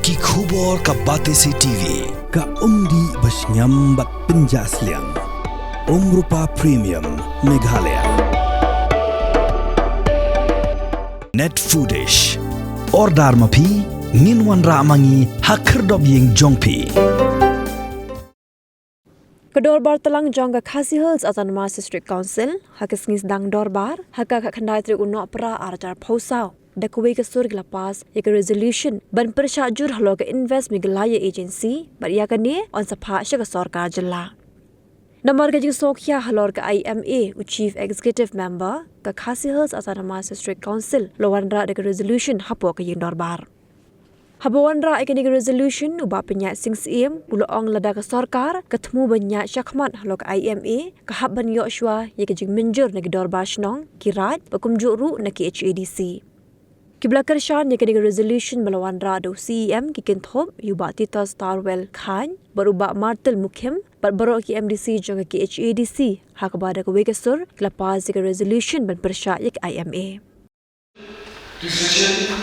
Ki khubor ka Batesi TV. Ka umdi basnyambat penjaslian. Rupa Premium Meghalaya. Net Foodish. Ordar mapi minwan ramangi hakerdob ying jongpi. Kedorbar telang jangka Khasi Hills Autonomous District Council hakisngis dang dorbar hakak khandai tri unok pra arjar phosau dakwe ke sur glapas ek resolution ban persyajur halo ke invest miglaya agency baria kane on sapha shaka sarkar jilla namar ke jing sokya halor ke IMA chief executive member ke Khasi Hills Autonomous District Council lawanra dek resolution hapo ke ying dorbar Habawanra ikanig resolution uba penyak sing siem uloong lada ke sarkar ketemu banyak syakmat halok IMA kahap ban Yoshua ye kejing menjur nagi dorbar shnong kirat pakumjuk ru naki HADC. Kiblakar shan ye ikanig resolution malawanra do CEM kikin thop uba Tita Starwell Khan beruba Martel Mukim barbarok ki MDC jong ki HADC hakabada ke wekesur kelapaz ye resolution ban persya ye IMA. Decision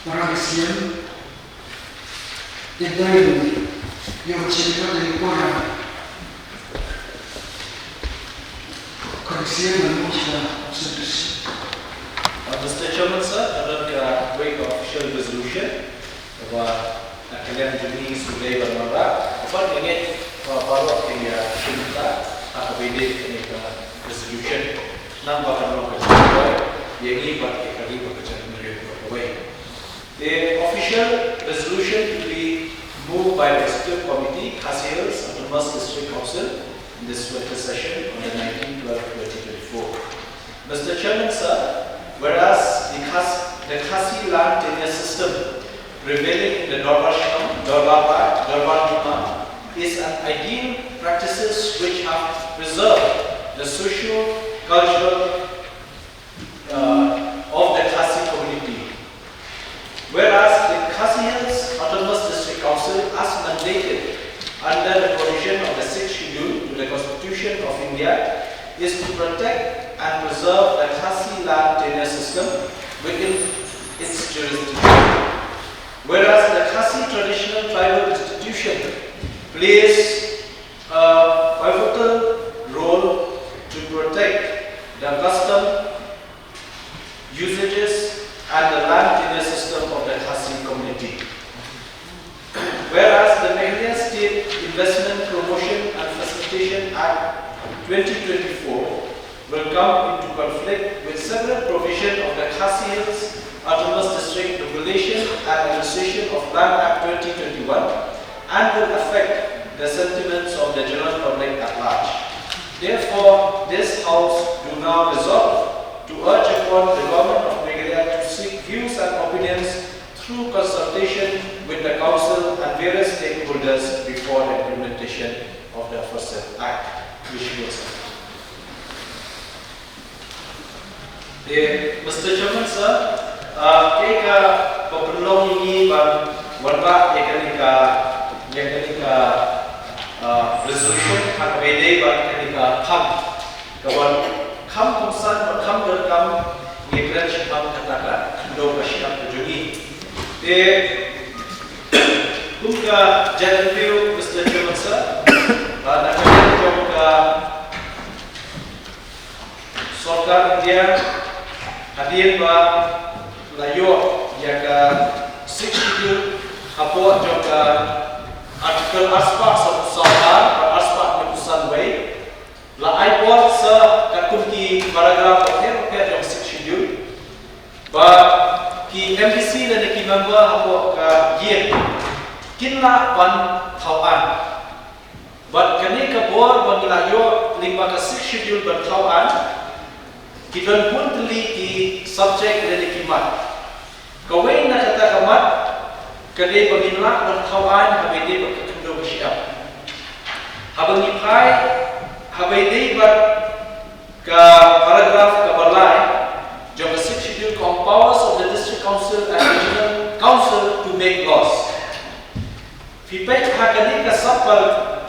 Maragasian Ibrahim yang cerita dari Quran Kongsian manusia sedus. Mr. Chairman, sir, I break official resolution bahwa kalian jenis budaya bermara apa ingin bawa kaya cinta atau beda dengan resolution nambah kalau kerja yang ini buat kali bekerja away. The official resolution to be moved by the Executive Committee, Khasi Hills Autonomous District Council in this winter session on the 19/12/2024. Mr. Chairman, sir, whereas the Khasi land tenure system prevailing in the Dorbar is an ideal practices which have preserved the social, cultural of the Khasi community. Whereas the Khasi Hills Autonomous District Council, as mandated under the provision of the 6th Schedule to the Constitution of India, is to protect and preserve the Khasi land tenure system within its jurisdiction. Whereas the Khasi traditional tribal institution plays a pivotal role to protect the custom, usages, and the land tenure system of the Khasi community. Whereas the Meghalaya State Investment Promotion and Facilitation Act 2024 will come into conflict with several provisions of the Khasi Hills Autonomous District Regulation and Administration of Land Act 2021 and will affect the sentiments of the general public at large. Therefore, this House do now resolve to urge upon the Government of Meghalaya to seek views and opinions through consultation with the Council and various stakeholders before the implementation of the aforesaid Act. Mr. Chairman, sir, kaya peperlong ini warba yang kenika resolution hak beda ban kenika kam kumsan kam berkam ngibran syam katakan do kasyam terjungi kumka jalan view Mr. Chairman, sir, nak jomka Sarkar India hadir ba layo jaga 6 Schedule hapo jomka artikel aspa sarkar aspa keputusan way la aipot sa katun ki paragraf akhir jom 6 Schedule ba ki MDC dan ki member hapo ka yen kinla ban thawan but kani ka bor ban layo lima ka 6 Schedule ban thawan kita pun teli ki subjek dari kimat. Kawin na kata kamat kadai baginla ban thawan habede ba katundo siap. Habang ipai habede ba ka paragraf ka balai jom 6 Schedule powers of the district council and regional council to make laws. Fipai hakani ka sub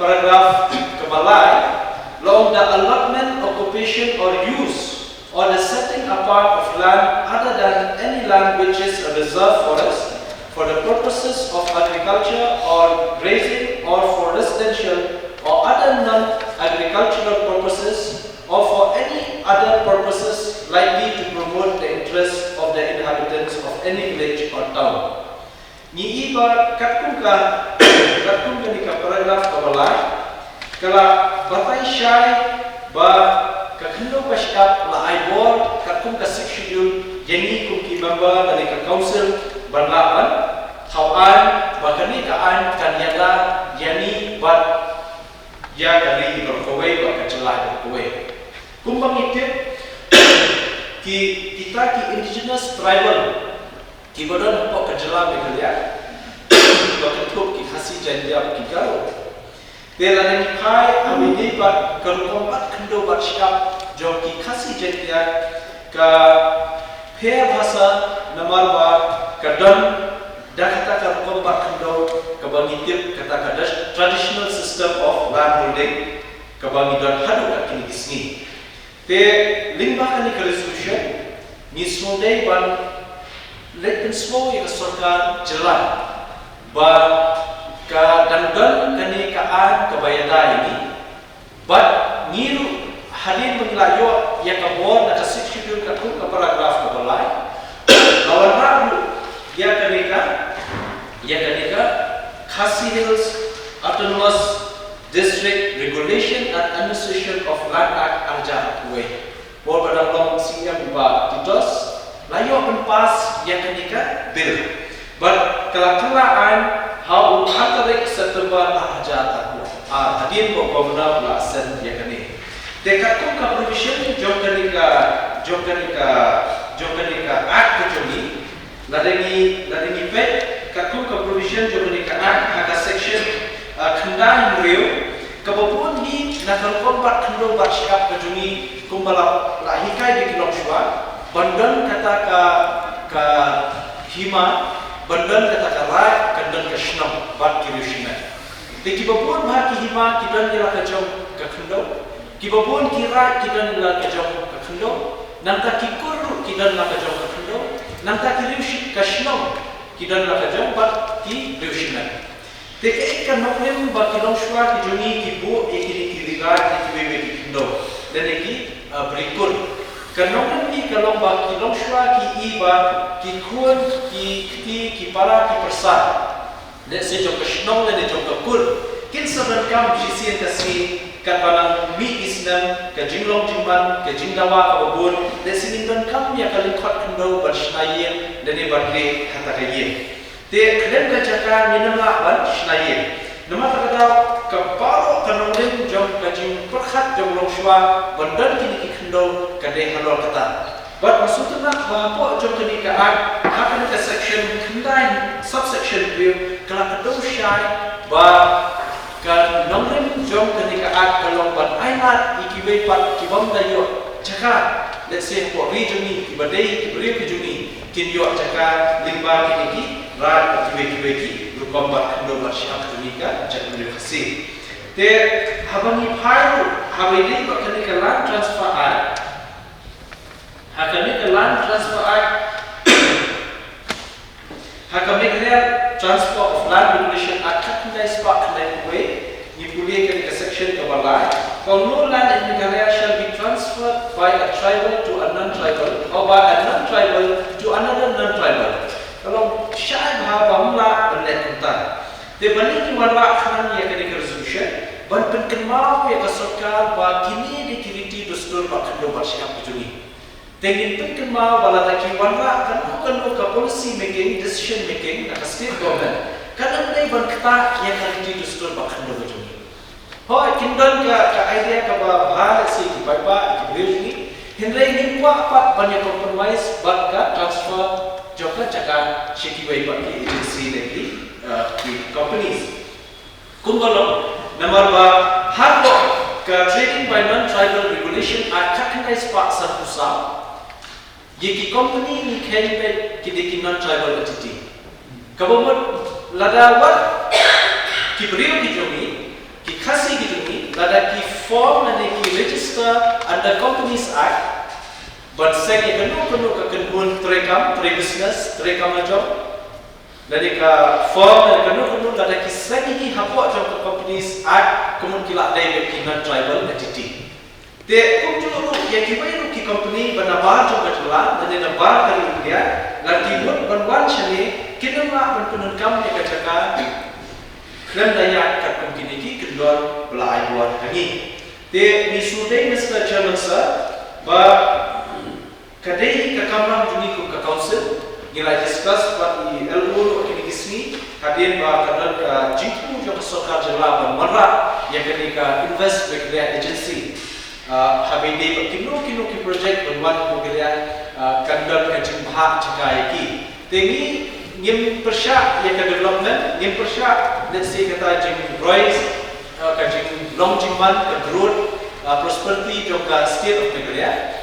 paragraf ka balai law the allotment, occupation or use or the setting apart of land other than any land which is a reserve forest for the purposes of agriculture or grazing or for residential or other non-agricultural purposes or for any other purposes likely to promote the interests of the inhabitants of any village or town. Ni iba katkum ni ka paragraph ka balai kala batai syai ba kakendo pasyap la aibor katkum ka schedule yani kum ki member dari ka council banlaban hawan bakani ka an kanyada yani bat ya kali berkowe ba kacelah berkowe kumbang itip kita ki indigenous tribal ki badan pok kejela bekerja ba ketuk ki khasi janjab ki karo Tela ni kai amini bat kerkompat kendo bat syap jom ki khasi janjab ka phe bahasa namar ba kadam dah kata kerkompat kendo ka bangitip kata ka traditional system of land holding ka bangidan hadu ka kini kisni te lingba kani ka resolution ni sondai ban let semua yang sorkan jalan ba ka dandan kani ka an kebayada ini but niru halin menglayo ya ka bor na ka schedule ka ku ka paragraph ka balai lawan rabu ya kani ka Khasi Hills Autonomous District Regulation and Administration of Land Act Arja Way bor badang long siam ba titos layo penpas ya kani ka bill but kelak-kelakan how Catholic September Arja hadin ko governor la sen ya kani dekat ko ka provision jom kani ka act ko jomi ladeni pet ka ko ka provision jom kani ka act ada section khandang rio kabapun ni nakalkon bat khando bat syap ka jomi kumbala la hikai di kilong shwa bandan kata ka hima bandan kata ka rai kandan ka shnam bat kirushina de kibapun bha ki hima kidan ila ka jom ka khando kibapun ki rai kidan ila ka jom ka khando nanta ki kurru kidan ila ka jom ka khando nanta ki riushi ka shnam kidan ila ka jom bat ki riushina de ke ka noklem ba kilong shwa ki joni ki bo ekini ki riga ki bebe ki khando dan ki berikut kanong ni kalong ba kilong shwa ki iba ki kun ki para ki persa de se jom ka shnong le jom ka kur kin saban kam jisien kasi ka panang mi isnam ka jinglong jingman ka jingdawa ka babun de sinindan kam ya kalin khat khando bar shnayen de ne badre hata kaye te kheden ka jaka ninamla ban shnayen nama takadaw ka paro kanong jom ka jing perkhat jom long shwa bandan kini ki khando ka de halol kata but maksudnya bahwa jom kini ka akan ka section khandai subsection view kala kadau syai ba ka nongren jom kini ka kalong ban ainat ikibe pat kibam dayo jaka let's say for region ni kibadai kibri kijuni kin yo jaka limba kini ki rat kibe ki rukombat khando ba syap kini ka jakuri khasi te habani phairu habili ba kini ka land transfer act Hakami Land Transfer Act Hakami Transfer of Land Regulation Act Hakami Spark Way ni boleh ke section ke balai kalau no land in Meghalaya shall be transferred by a tribal to a non-tribal or by a non-tribal to another non-tribal kalau syai bahawa bamla benet entar de bani ki wala khan ya ke resolution ban penkenmau ya ke sarkar ba kini dikiriti dustur ba khando ba syap juni Tengin penkenmau bala taki wala kan ka policy making decision making na state government kan andai ban kata ya kaliti dustur ba khando ba juni ho kindon ka idea ka ba bhal se ki baiba ki brejni hendrai ni pa ban ya compromise ba ka transfer joka jaka sheki baiba ki agency lagi ki companies kumbalo number ba har ka trading by non-tribal regulation act Hakami Spark Sarpusa ये की company ni खेलबे की देखी non tribal entity कबमत लदावत की बरियो की जोगी की खासी की जोगी लदा की फॉर्म ने की register under companies act but सेके कनो का कनबुन ट्रेकम ट्रे बिजनेस ट्रेकम job Dari ke firm dan kanu ada kisah ini hapok jong companies act kemun kilak day kinan tribal entity. Te kumjulu ya kibai ki company banabar jong katulan dan nabar kali India lagi buat banwan chani kinan la bankunun kam ya kacaka klan daya kat company ki kendor belai buat kami. Te misudai Mr. Chairman sir ba kadai ka kamram juni ku ka council nilai discuss pat di LO kini kisni kadien ba kadang jitu jo sarkar jela ban marra ya kini ka invest bekerja agency habide kino ki project banwan bekerja kadang ka jimbah jika iki tengi ngim persya ya ka development ngim persya let's say kata jing royce ka jing long jimban ka growth prosperity jo ka state of bekerja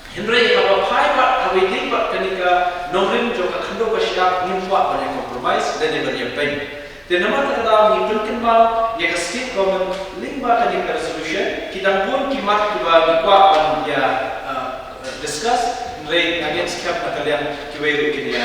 Henry kalau private habis pak ketika nomrin juga kendo bersiap nimbuat banyak kompromis dan banyak baik. Dan nama terkadang mungkin mal ya state government limba ketika resolution kita pun kimat kita buat banyak discuss Henry against cap kalian kiwei kini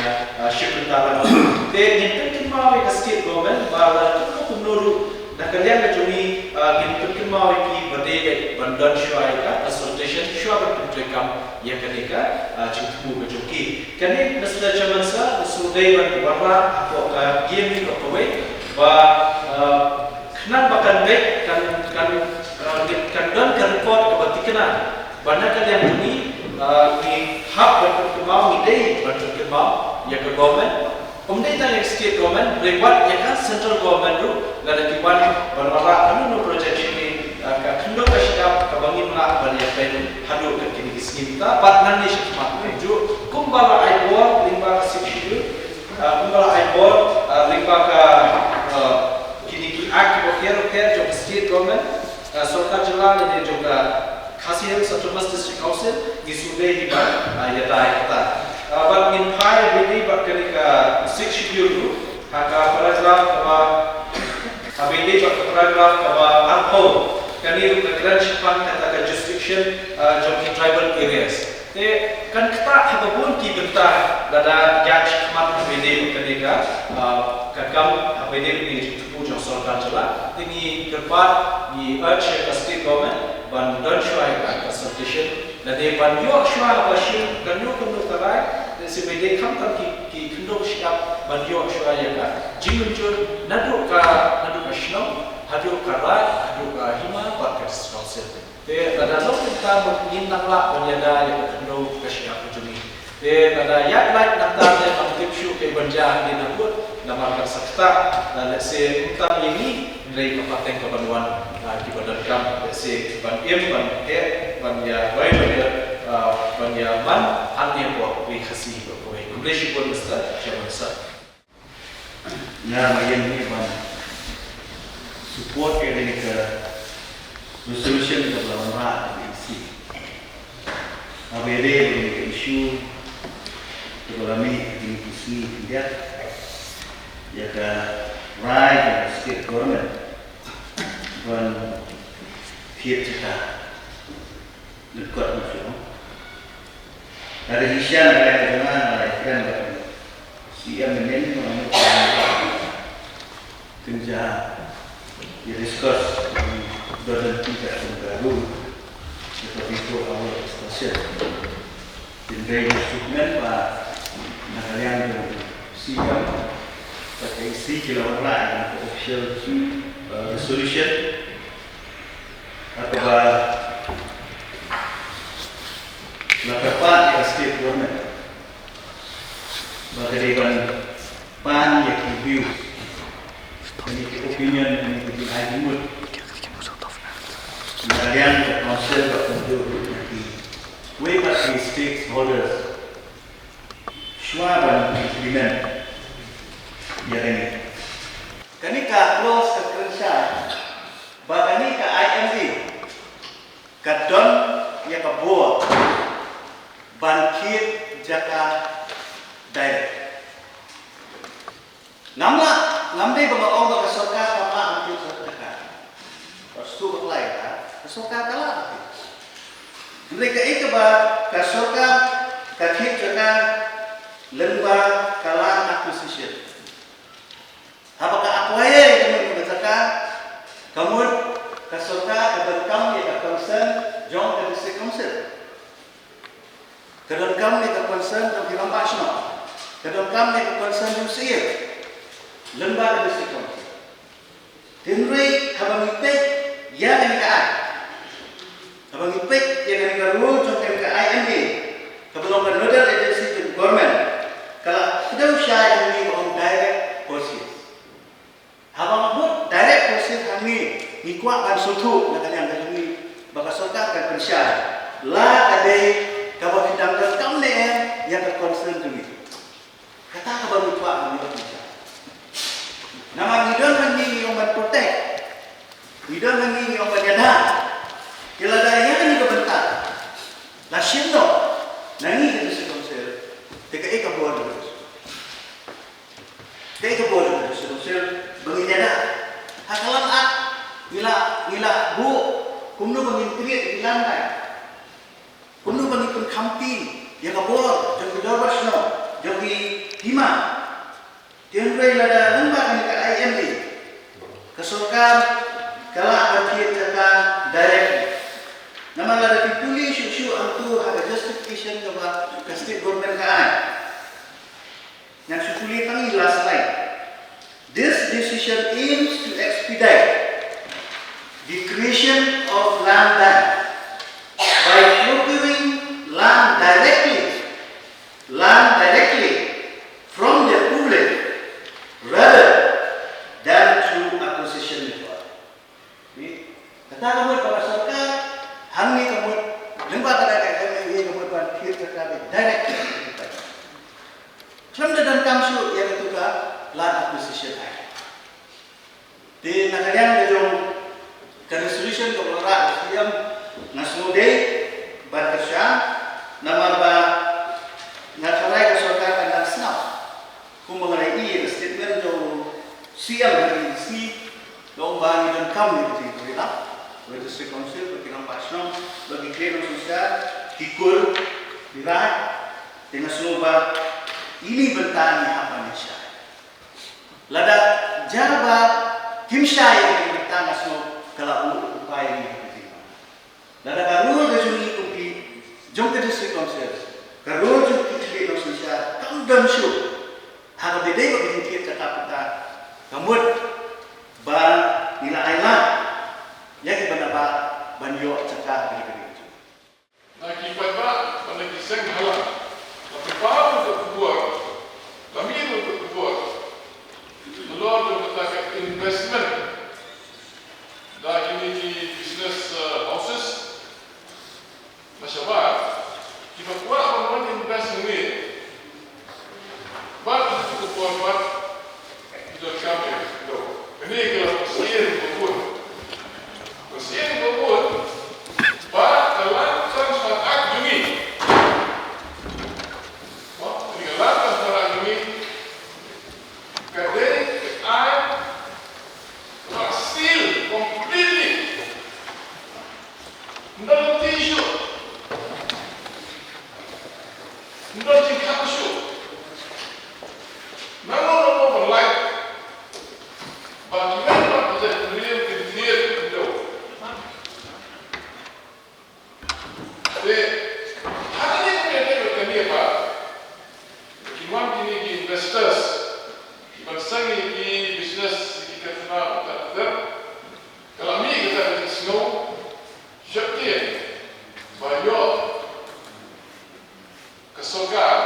shift talan. Dan mungkin mal ya state government bahawa kumnuru nak kalian kecuni mungkin mal ki berdaya bandan syuaika association syuaika berpikam yang ketika cukup berjoki. Kini Mr. Chairman sir, sudai berwarna apa game ini apa kenan bahkan baik kan dan report kebatikana. Banyak yang ini di hub berkembang ide berkembang yang ke government. Kemudian yang state government, lewat yang kan central government tu, ada kiwan berwarna kanu project ini kendo bersiap kebangi melak banyak pen hadu ke kini kisni kita partner ni sekitar tujuh kumbala aibor limba sipsiu kumbala aibor limba ke kini ki act okey jo state government sarkar jela ini juga khasiat satu mas district council di sudai hiba ya kata but in prior bidi but ketika 6 schedule haka paragraph kaba habidi but paragraph kaba arpo kani rukaran sipan kata jurisdiction jom tribal areas te kan kita habun ki bentar dada judge khamat habidi ketika kakam habidi ni tu jom sarkar jela ini kerpat di urge state government ban don shwai ka consultation na de ban yo shwa ba shi kan yo kun tarai se bede kam kam ki kendo siap ban yo shwa ya ka jingun jur nadu ka shno hadu ka ra hadu ka hima ba ka council te ada lo kita mungkin nakla banyada ya kendo ka siap juni te ada yak like nakta te mungkin shu ke banja ni nabut nama ka sakta dan let's say kita ini dari kabupaten Kebanuan di Badan Kam let's say ban ban ban ya ban ya man hanya buat we khasi buat English pun mesti Chairman sir. Ya, mayan ni ban support ke ini ke resolution ke dalam rak isi. Abede ini ke isu ke dalam ini isi dia ya ke right dan state government ban tiap cita dekat macam. Ada isian ada dengan kan siam ini kerja ya discuss dan tidak terbaru seperti itu awal stasiun dan dari instrumen pak nakalian siam pakai isi kilau lain official resolution atau Nakapat yang state government bagaimana pan yang review ini opinion ini di argument kalian council berkumpul nanti we must be stakeholders semua dan implement yang ini ketika close ke kerja bagani ke IMD kadon yang kebuat Bangkit Jaka Direct. Ngamdai bangong ke sarkar kama ambil sarkar. Pastu berlai kan, sarkar kalah. Mereka itu ke sarkar, ke Jaka lembar kalah acquisition. Kadang kami ke concern Rusia, lembaga district. Tenrei habang ipek yang ini kaan, habang ipek yang ini karul contoh ke IMA, kabelong kan nodal agency to government, kalau sudah usia yang ini on direct process, habang buat direct process kami ngikuat kan suatu nak yang kami bakal serta kan pensyar, lah kadai kabang hidang dan kami yang terconcern dulu. Kata kabang ngikuat kami pensyar. Nama hidang kami yang protect, hidang kami yang berjalan. Kalau ada yang ini kebentar, lah siapa? Nanti kita sekonsel, teka eka boleh, teka boleh sekonsel bagi jalan. Hakalan ngila bu, kumno bagi kriat di lantai, kumno bagi penkampi yang kabur, jadi dorasno, jadi hima. Tiada lada lembaga ni kat IMD, kesokan kalau berkait dengan directly. Nama lada dipulih syuk antu ada justification kepada state government kan. Yang sepulih tangi last slide. This decision aims to expedite the creation of land bank by procuring land directly from the public rather than through acquisition method. Kata kamu pada serkar, hangi kamu lembaga daerah ini kamu berpikir terkait direct. Selama dalam kamsu yang itu kan land acquisition act. Di negara yang resolution kebenaran yang nasmude berkesya nama ba nasarai keserkar dan senap. Mengenai statement jo siang hari ini lomba dan kami begitu ya, bagi district council, bagi nampasno, bagi kena sosial, ikut dirai dengan semua ini bertanya apa nisya. Lada jarba kimsya yang bertanya semua kalau upaya ini begitu. Lada karul kejuni kupi jom ke district council, karul jom ke district sosial, kamu dan syuk. Harap beda bagi kita kata kamu ban nilai lah yang berapa banyak cakap begitu. Nak ibadah pada kisah halang, tapi baru untuk buat, kami untuk buat, lalu untuk investment, dah ini di business houses, masyarakat, kita buat orang investment ini. Baru itu buat tidak kami do. Ini kalau pasien berbun, dalam transfer agumi. Ini dalam transfer agumi, kadang hasil completely dalam tisu, dalam kapsul. Namun orang lain, bagaimana kita berikan kemudian itu? Jadi, hari ini kita berkini apa? Bagaimana ini di investors, bagaimana ini di business kita kenal kita. Kalau ini kita snow, syaitan, banyak kesokan,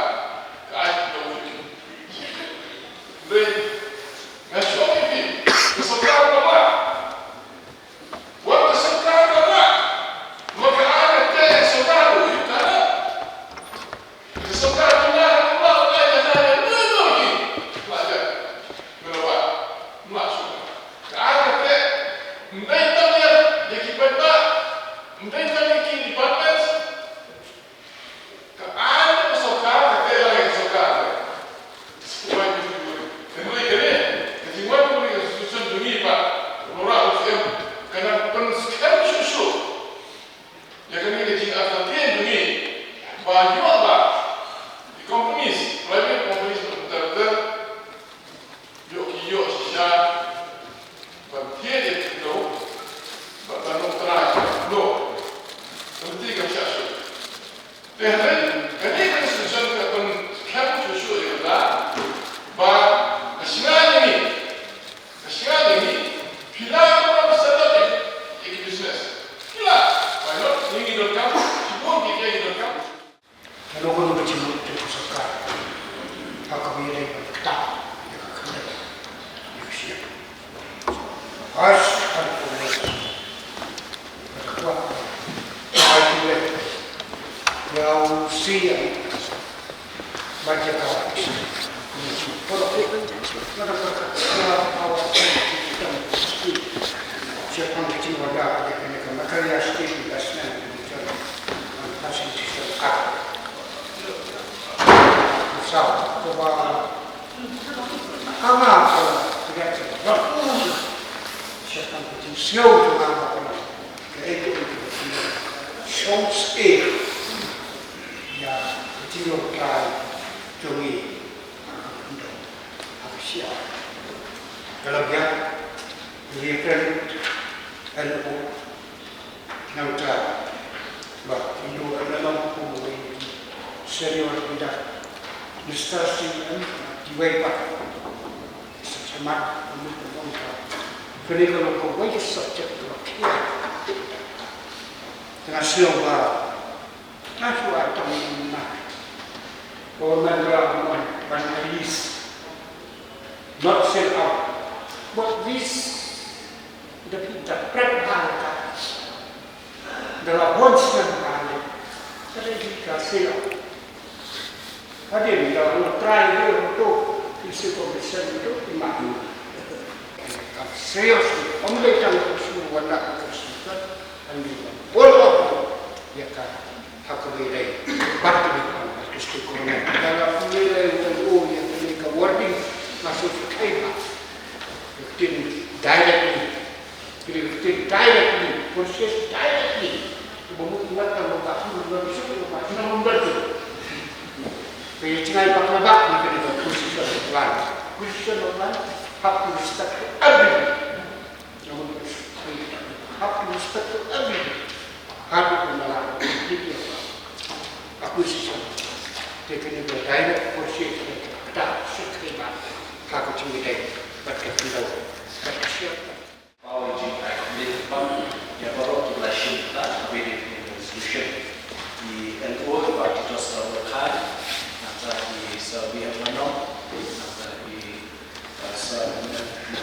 keajaiban. Then, national TV, kesukaan apa? Buat kesukaan apa? Maka ada kesukaan itu kan? Kesukaan dunia apa? Ada lagi. Belajar, kenapa? Masuk. Ada mereka yang kita, mereka yang department, ada kesukaan, ada lagi kesukaan. resolution. As and always, I do now see baca kawat. Siapa mesti wadah yang kena makarya state investment bicara masih sesuatu. So, kama kalau tidak cepat, siapa mesti slow dengan apa itu shows ya betul kan jui untuk apa siapa kalau dia referred LO nanti bah itu adalah kumpulan serius tidak instansi diwajibkan semangat untuk membangun. Jadi kalau kau subjek terkait dengan siapa, nafsu atau mana, kau menjual banyalis, not sell out, but this the preparator dalam bonus yang ada jika sell out. Hadir dalam try untuk isi komisan itu dimaknai. Serius, memberikan semua warna kesulitan dan boleh ya kan hak wilayah batu kesulitan dalam wilayah UU yang mereka wording masuk ke tema, proses directly, membuatkan membantu. Jadi tinggal pakai maka dia position plan have to respect everything. Have to respect everything. Have to melalui acquisition. Taken into direct purchase kita sekitar hak cimidai berkaitan Power G Act yang baru kita shifta beri resolution di LO waktu itu serahkan di Serbia mana di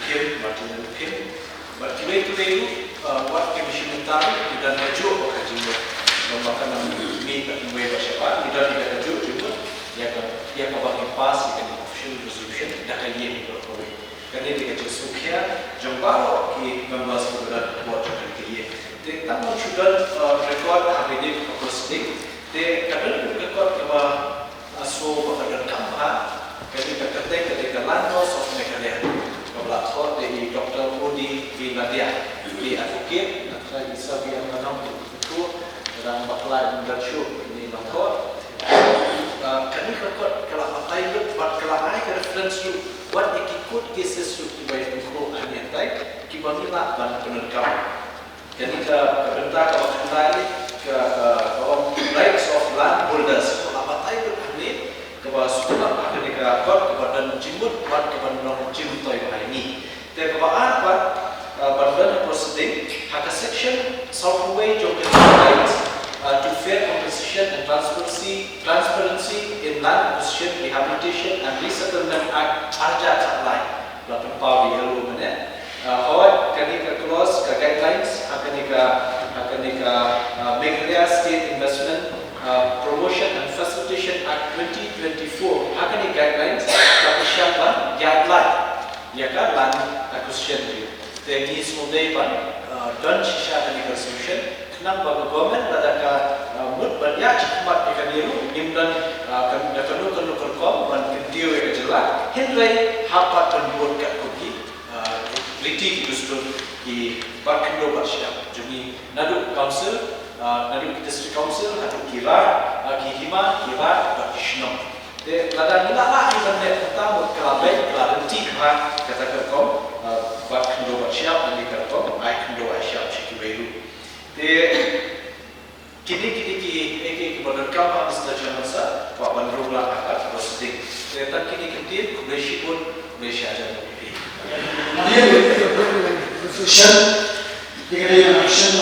Kim material Kim but today what commission utama tidak maju kajian membakan ini tak boleh siapa tidak maju juga yang bagi pas dengan official resolution dah kajian berkori kerana dia sukia jambaro ki membahas kebenaran buat kajian tak mau sudah rekod HBD akustik dia kadang rekod kepada aso pada kampanye ketika Landos of Meghalaya pelakor dari Dr. Udi Nadia di advocate nanti bisa biar menang itu dalam bakal mendarshu ini lakor kami lakor kalau apa itu kalau ada reference tu what ikut cases tu dibaik untuk hanya tay kibangila ban penerkam jadi kebentak kalau kembali ke rights of land holders apa tay itu kepada sekolah ada di kerakot kepada jimut buat kepada orang jimut ini. Dan kepada apa? Pada proceeding, hak section software juga rights to fair compensation and transparency in land acquisition, rehabilitation and resettlement act arja lain. Lalu power yang mana? Awak ketika clause guidelines akan Meghalaya State Investment Promotion and Facilitation Act 2024 akan di guidelines tapi siapa guideline ya kan land acquisition itu jadi semua dan sisa dari resolution kenapa government ada mood banyak cepat ikan biru nimdan kanu kerkom dan video yang jelas Henry hapa terbuat kat kopi litik justru di Bakindo Basyam jadi nadu council nadu district council atau kira kihima bagi shnong de lada nila lah yang benda pertama kelabai kelarenti kata kerkom Bakindo Basyam dan kerkom Bakindo Basyam Cikiberu de kini kepada kampung sejak masa Pak Bandung lah akan proceeding de tak kini Malaysia pun Malaysia aja lebih resolution, jika dia action